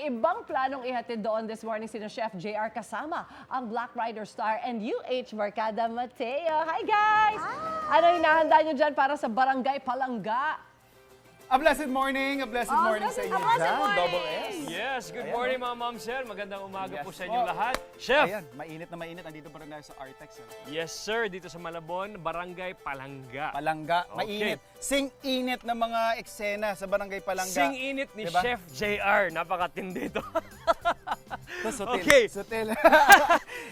may ibang planong ihatid doon this morning sino Chef JR kasama ang Black Rider star and UH Barkada Mateo. Hi guys! Ano hinahanda nyo dyan para sa Barangay Palangga? A blessed morning sa inyo dyan, Double S. Yes, good morning mga ma'am sir. Magandang umaga Yes po sa po. inyong lahat. Chef! Ayan, mainit na mainit. Andito pa rin tayo sa Artex. Yes sir, dito sa Malabon, Barangay Palangga. Palangga, Okay. mainit. Sing-init na mga eksena sa Barangay Palangga. Sing-init ni Diba? Chef JR. Napakatindi ito. Ito, sutil. Okay. Sutil.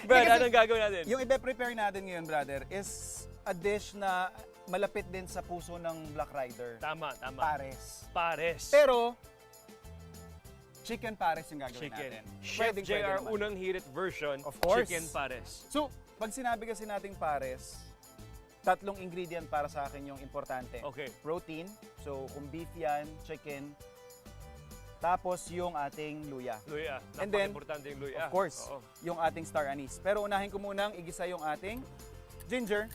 Brad, Kasi anong gagawin natin? Yung i-prepare natin ngayon, brother, is a dish na malapit din sa puso ng Black Rider. Tama, tama. Pares. Pares. Pero, chicken pares yung gagawin Chicken. natin. Chef Pwedeng- JR, pwede naman. unang hirit version, Of course. chicken pares. So, pag sinabi kasi nating pares, tatlong ingredient para sa akin yung importante. Okay. Protein, so kung beef yan, chicken, tapos yung ating luya. Luya. And then, Napaka-importante yung luya. Of course, Oo. yung ating star anise. Pero unahin ko munang igisa yung ating ginger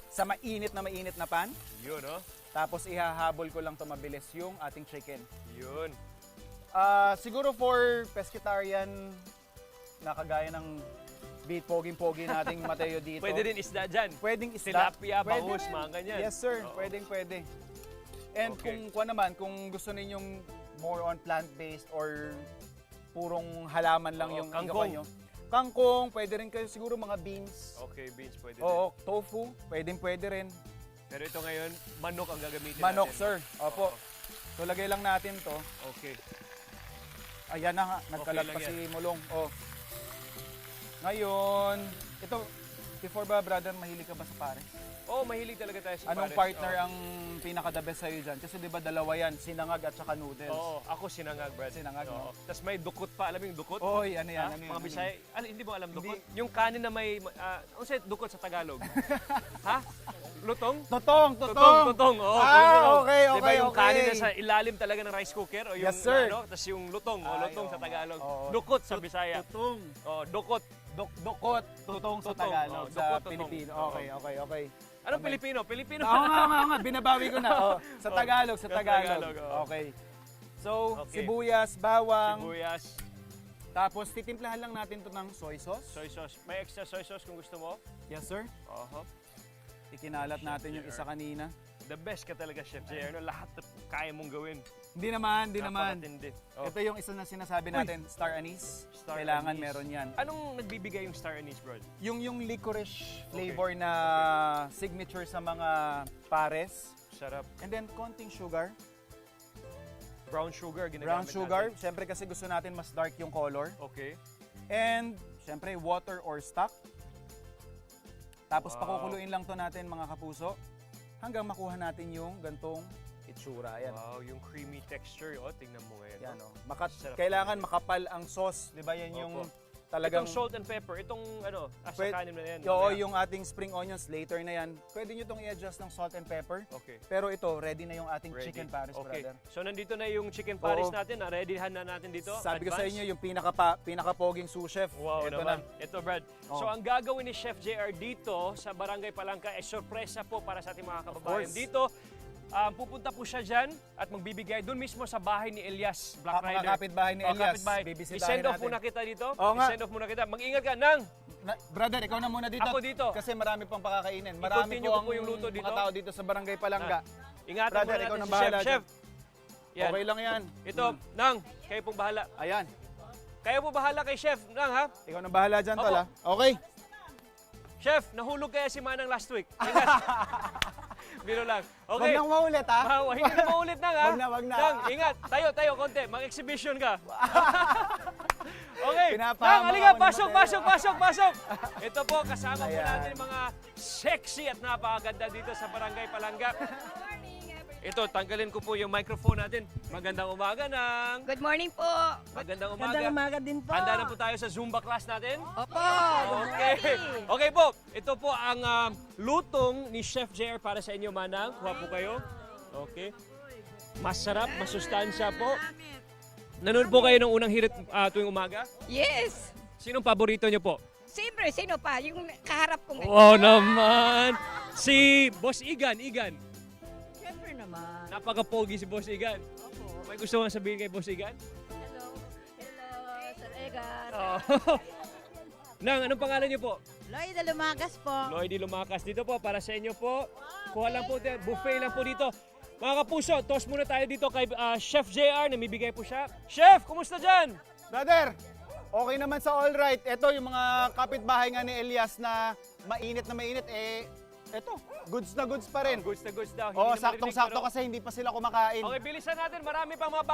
sa mainit na pan. Yun, oh. Tapos ihahabol ko lang to mabilis yung ating chicken. Yun. Siguro for pescatarian, nakagaya ng beat poging-pogi nating Mateo dito. Pwede rin isda dyan. Pwedeng isda. Tilapia, Pwede bangus, rin. mga ganyan. Yes sir, Oo. pwede. And Okay. kung gusto ninyong more on plant-based or purong halaman lang Oo, yung kangkong. igawa nyo. Kangkong, pwede rin kayo siguro mga beans. Okay, beans pwede rin. Oo, tofu, pwede rin. Pero ito ngayon, manok ang gagamitin Manok natin. sir, opo. So lagay lang natin to. Okay. Ayan na nga, nagkalat lang pa yan. si Mulong. Oh. Ngayon, ito, before ba brother, mahilig ka ba sa pares? Oh, mahilig talaga tayo sa Anong pares. partner ang pinaka-the best sa'yo dyan? Kasi di ba dalawa yan, sinangag at saka noodles. Oo, ako sinangag, Brad. Sinangag, no? Tapos may dukot pa. Alam mo yung dukot? Oy, ano yan? Ha? Ano yan? Mga Ano Bisaya. Hindi mo alam dukot? Yung kanin na may... ano sa'yo dukot sa Tagalog? Ha? Lutong? Totong! Totong. Oo, Okay. Diba yung kanin na sa ilalim talaga ng rice cooker? O yung, Yes, sir. Tapos yung lutong. Lutong sa Tagalog. oo. Dukot sa Bisaya. Tutong. Oh, dukot. Dukot. Tutong sa Tutong. Tagalog. Oh, Sa dukot, tutong. Pilipino. Oo. Okay. Anong Pilipino? Pilipino. Oo nga. Binabawi ko na. Oh, sa Oh, Tagalog. sa Tagalog, oo. Okay. So, Okay. sibuyas, bawang. Sibuyas, Tapos, titimplahan lang natin to ng soy sauce. soy sauce. May extra soy sauce kung gusto mo. Yes, sir. Oho. Ikinalat natin yung isa kanina. The best ka talaga, Chef JR. No? Lahat na kaya mong gawin. Hindi naman. Napakatindi. Oh. Ito yung isa na sinasabi natin, star anise. Star Kailangan anise. meron yan. Anong nagbibigay yung star anise, bro? Yung licorice flavor na signature sa mga pares. Sarap. And then, konting sugar. Brown sugar ginagamit Brown sugar. natin. Siyempre kasi gusto natin mas dark yung color. Okay. And, siyempre, water or stock. Tapos, Wow. pakukuluin lang to natin mga kapuso. Hanggang makuha natin yung gantong itsura. Ayan. Wow, yung creamy texture. Oh, tingnan mo ngayon. Yan, no? oh. Sarap. Kailangan makapal ang sauce. Di ba yan yung Opo. talagang... Itong salt and pepper, itong ano, sa Pwede- kanin na yan. Oo, mamaya. yung ating spring onions later na yan. Pwede nyo itong i-adjust ng salt and pepper. Okay. Pero ito, ready na yung ating Ready. chicken pares, Okay. brother. So, nandito na yung chicken pares Oo. natin. Readyhan na natin dito. Sabi ko sa Advance. inyo, yung pinaka-poging sous chef. Wow Ito naman. na. Ito, Brad. Oh. So, ang gagawin ni Chef JR dito sa Barangay Palangka ay sorpresa po para sa ating mga kababayan. course. Dito, pupunta po siya dyan at magbibigay doon mismo sa bahay ni Elias, Black Mga Rider. kapitbahay ni Oh, Elias. kapitbahay. Bibisitahin I-send off natin. muna kita dito. Oo nga. I-send off muna kita. Mag-ingat ka nang. Brother, ikaw na muna dito. Ako dito. Kasi marami pang pakakainin. Marami I-continue po ko ang po yung luto dito. mga tao dito sa Barangay Palangga. Ingatan Brother, muna ikaw natin nang si bahala Chef. Yan. Okay lang yan. Ito, Nang, kayo pong bahala. Ayan. Kayo po bahala kay Chef, Nang ha? Ikaw na bahala dyan, Opo. tol, ha? Okay. Chef, nahulog kaya si Manang last week. Ingat. Biro lang. Huwag Okay. nang maulit, ha? Hindi na maulit Nang ha? Wag na. Nang, ingat. Tayo, konti. Mag-exhibition ka. Okay. Pinapahama Nang, halika. ako ni Pasok. Ito po, kasama po Ayan. natin yung mga sexy at napakaganda dito sa Barangay Palangga. Ito, tanggalin ko po yung microphone natin. Magandang umaga, Nang. Good morning po. Magandang umaga. Magandang umaga din po. Handa na po tayo sa Zumba class natin? Opo. Okay. Okay po. Ito po ang lutong ni Chef JR para sa inyo, Manang. Kuha po kayo. Okay. Masarap, masustansya po. Nanood po kayo ng unang hirit tuwing umaga? Yes. Sinong paborito nyo po? Siyempre, sino pa? Yung kaharap ko ngayon. Oh naman! Si Boss Igan. Siyempre naman. Napaka-pogi si Boss Igan. Opo. May gusto kang sabihin kay Boss Igan? Hello. Nang, anong pangalan niyo po? Lloyd Lumagas po. Lloyd Lumakas. Dito po, para sa inyo po. Kuha lang po, buffet lang po dito. Mga kapuso, toss muna tayo dito kay Chef JR. Namibigay po siya. Chef, kumusta dyan? Brother, okay naman sa all right. Ito yung mga kapitbahay nga ni Elias na mainit, eto, goods na goods pa rin. Goods na goods daw. Hindi Oo, na saktong-sakto marinig, kasi hindi pa sila kumakain. pero- Okay, bilisan natin. Marami pang mga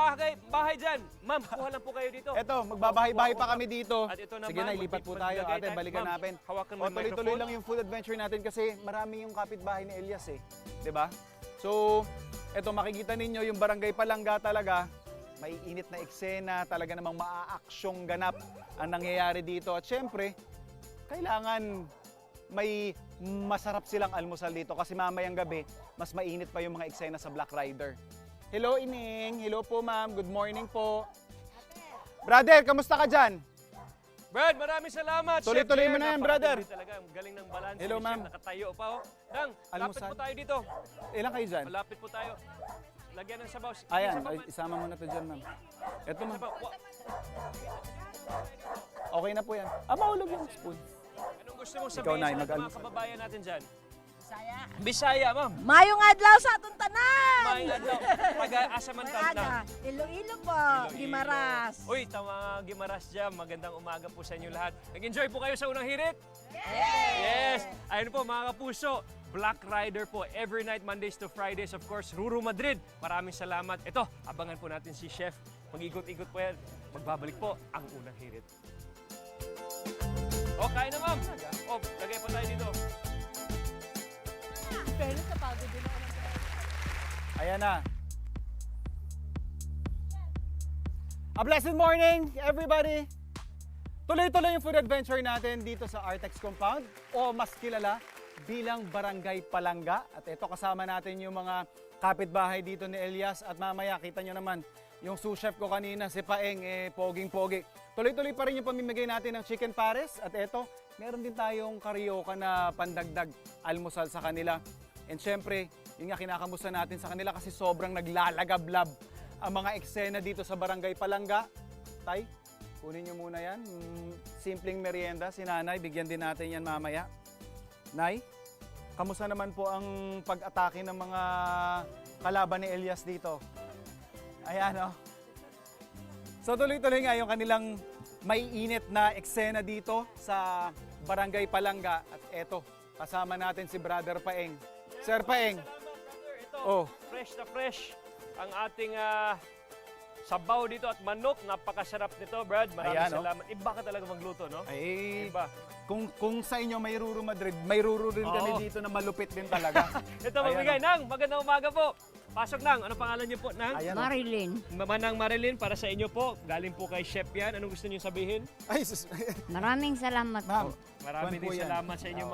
bahay dyan. Ma'am, kuha lang po kayo dito. Eto, magbabahay-bahay pa kami dito. At ito naman, Sige na, ilipat po tayo. maglagay Ate, tayo. balikan Ma'am, natin. hawakan mo O, yung tuloy-tuloy microphone. lang yung food adventure natin kasi marami yung kapitbahay ni Elias eh. 'Di ba? So, eto makikita ninyo yung barangay Palangga talaga. May init na eksena, talaga namang maaaksyong ganap ang nangyayari dito. At syempre, kailangan may masarap silang almusal dito kasi mamayang gabi, mas mainit pa yung mga eksena sa Black Rider. Hello, Ining. Hello po, ma'am. Good morning po. Brother, kamusta ka dyan? Brad, maraming salamat. Tuloy-tuloy Chef mo na yan, JR. brother. Napakatindi Talaga, ang galing ng balance. Hello, ni ma'am. Chef, nakatayo pa. Oh. Nang, lapit Almusal. po tayo dito. Ilan kayo dyan? Malapit po tayo. Lagyan ng sabaw. Ayan, Sabaw, ay, ma'am. isama mo na to dyan, ma'am. Ito, ma'am. Sabaw. Okay na po yan. Mahulog yung spoon. Anong gusto mong Ikaw, sabihin Nay, sa lahat ng mga mag-almusal. kababayan natin dyan? Bisaya, ma'am. Mayong adlaw sa atong tanan. May ano, pag-asa man taon na. Iloilo po, Iloilo. Gimaras. Uy, tama Gimaras dyan. Magandang umaga po sa inyo lahat. Nag-enjoy po kayo sa unang hirit? Yes! Ayun po mga kapuso, Black Rider po every night, Mondays to Fridays. Of course, Ruru Madrid. Maraming salamat. Ito, abangan po natin si Chef. Mag-ikot-ikot po yan. Magbabalik po ang unang hirit. O, kain na ma'am. O, lagay pa tayo dito. Ayan na. A blessed morning, everybody! Tuloy-tuloy yung food adventure natin dito sa Artex Compound o mas kilala bilang Barangay Palangga. At ito kasama natin yung mga kapitbahay dito ni Elias at mamaya kita nyo naman yung sous chef ko kanina, si Paeng, poging-pogi. Tuloy-tuloy pa rin yung pamimigay natin ng chicken pares at ito, meron din tayong karyoka na pandagdag almusal sa kanila. And syempre, yun nga kinakamusta natin sa kanila kasi sobrang naglalagablab ang mga eksena dito sa Barangay Palangga. Tay, kunin nyo muna yan. Simpleng merienda, si Nanay, bigyan din natin yan mamaya. Nay, kamusta naman po ang pag-atake ng mga kalaban ni Elias dito? Ayan, oh. So tuloy-tuloy nga yung kanilang maiinit na eksena dito sa Barangay Palangga. At eto, kasama natin si Brother Paeng. Sir Paeng. Ito, Oh. fresh na fresh ang ating sabaw dito at manok. Napakasarap nito, Brad. Maraming Ayan, oh. salamat. Iba ka talaga magluto, no? Ay, Iba. kung sa inyo may Ruru Madrid, may Ruru rin kami Oo. dito na malupit din talaga. Ito, Ayan, mamigay. oh. Nang, magandang umaga po. Pasok, Nang. Ano pangalan niyo po, Nang? Ayan, oh. Marilyn. Manang Marilyn, para sa inyo po. Galing po kay Chef yan. Anong gusto niyo sabihin? Ay, sus. Maraming salamat Ma'am, Marami Juan po din yan. salamat sa inyo,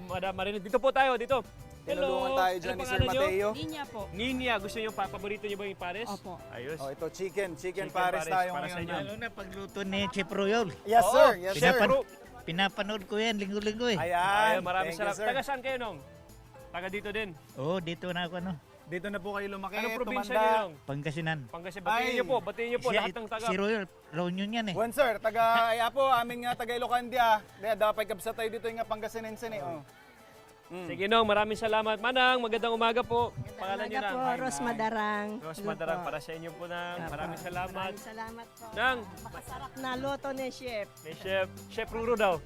Madam Marilyn. Dito po tayo, dito. tinulungan tayo dyan ni Sir Mateo. Ninya po. Ninya, gusto niyo paborito niyo ba yung pares? Opo. Ayos. Oh, ito chicken Chicken pares tayo para sa ngayon. inyo. ma'am. Lalo na pagluto ni Chef Royal. Yes, Oo, sir. Yes, sir. Pinapanood ko yan linggo-linggo eh. Ayan, Ayun, maraming thank you, salamat. sir. Taga saan kayo, Nong? Taga dito din. Oo, dito na ako ano, Dito na po kayo lumaki, Anong probinsya tumanda. niyo, Nong? Pangasinan. Pangasinan. Ay. Batiin niyo po lahat ng taga. Si Royal, La Union yan eh. Juan sir, taga ay po, aming nga taga Ilocandia. Dapat kabsa tayo dito yung Pangasinense eh. Oh. Sige, Nong, maraming salamat. Manang, magandang umaga po. Pangalan niyo, po, Nang? Ros Madarang. Ros Madarang, para sa inyo po, Nang. Maraming salamat. Salamat po. Nang, Masarap na luto ni Chef. may Chef Ruro daw.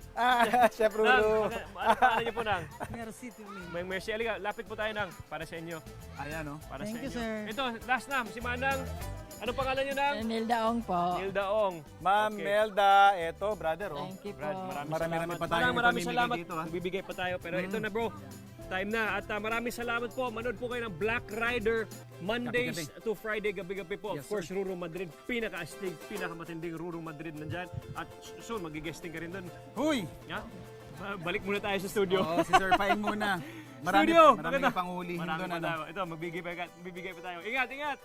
Chef Nang, Ruru. ano pangalan niyo po, Nang? Merci to me. May Mercy. Aliga, lapit po tayo, Nang. Para sa inyo. Ayan, oh. Para Thank sa you, inyo. sir. Ito, last na, si Manang. Ano pangalan niyo, Nang? Nilda Ong po. Hilda Ong. Ma'am Okay. Melda, eto, brother, oh. Thank you po. Brad, maraming Marami-rami salamat. pa tayo Manang, maraming ipamimigay salamat. dito, ha? Bibigay pa tayo. Pero ito na, bro. Time na. At maraming salamat po. Manood po kayo ng Black Rider Mondays to Friday, gabi-gabi po. Of course, Ruru Madrid. Pinaka-astig, pinakamatinding Ruru Madrid nandyan. At soon, mag-guesting ka rin doon. Huy! Yeah? Balik muna tayo sa studio. Oh, si Sir Paeng muna. Marami, Studio! marami Maganda. pangulihin Marami doon, pa ano. tayo. Ito, magbibigay pa tayo. Ingat, ingat!